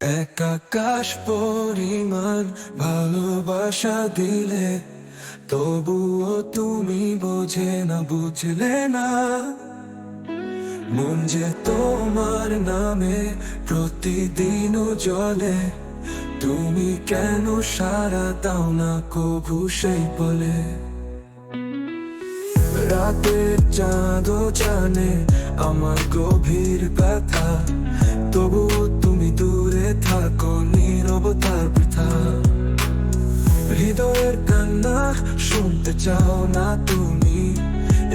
এক আকাশ পরিমাণ ভালোবাসা দিলে, তবুও তুমি বুঝলে না। মন যে তোমার নামে প্রতিদিনও জ্বলে, তুমি কেন সাড়া দাও না কভু সেই বলে। রাতের চাঁদও জানে আমার গভীর ব্যথা, তবুও তুমি দূরে থাকো নীরবতার বৃথা। হৃদয়ের কান্না শুনতে চাও না তুমি,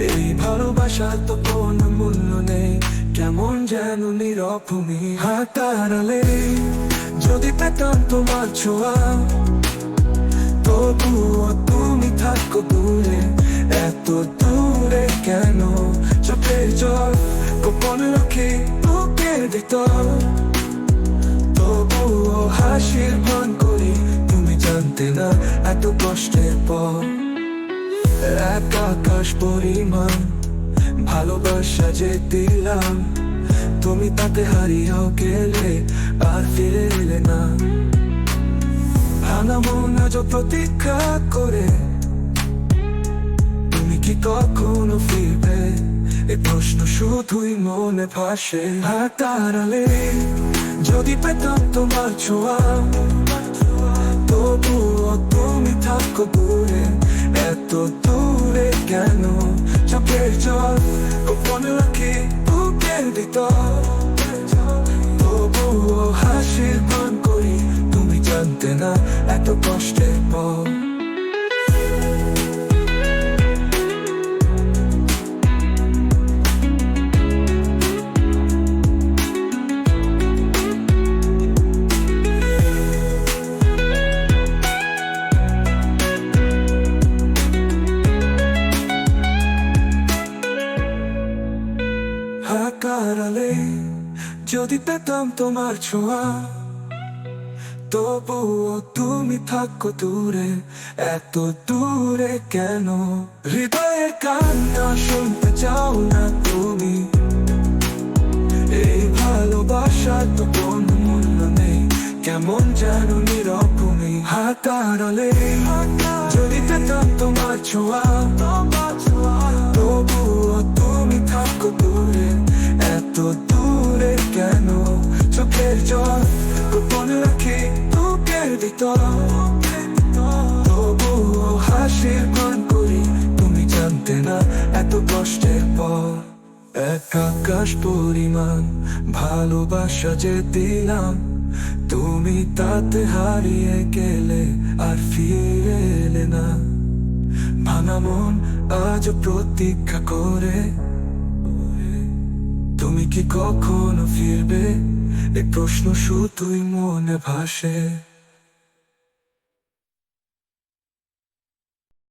এই ভালোবাসার তো কোনো মূল্য নেই, কেমন যেন নীরব ভূমি। হাতার আলে যদি পেতাম তোমার ছোঁয়া, তবুও তুমি থাকো দূরে, এত দূরে কেন। চোখের জল গোপন রাখি বুকের ভিতর, তবুও হাসির ভান করি, তুমি জানতে না এত কষ্টের পর। এক আকাশ পরিমাণ ভালোবাসা যে দিলাম, তুমি তাতে হারিয়েও গেলে আর ফিরে এলে না। ভাঙা মন আজও প্রতীক্ষা করে, তুমি কি কখনো ফিরবে, এই প্রশ্ন শুধুই মনে ভাসে। হাতার আলে যদি পেতাম তোমার ছোঁয়া, তবুও তুমি থাকো দূরে, এত দূরে কেন। চোখের জল গোপন রাখি বুকের ভিতর, তবুও হাসির ভান করি, তুমি জানতে না এত কষ্টের পর। হাতার আলে যদি পেতাম তোমার ছোঁয়া, তবুও তুমি থাকো দূরে, এত দূরে কেন। হৃদয়ের কান্না শুনতে চাও না তুমি, এই ভালোবাসার তো কোনো মূল্য নেই, কেমন যেন নীরব ভূমি। হাতার আলে যদি পেতাম তোমার ছোঁয়া, তবুও তুমি থাকো দূরে, এত দূরে কেন। চোখের জল গোপন রাখি বুকের ভিতর, তবুও হাসির ভান করি, তুমি জানতে না এত কষ্টের পর। এক আকাশ পরিমাণ ভালোবাসা যে দিলাম, তুমি তাতে হারিয়ে গেলে আর ফিরে এলে না। ভাঙা মন আজ প্রতীক্ষা করে, তুমি কি কখনো ফিরবে, এই প্রশ্ন শুধুই মনে ভাসে।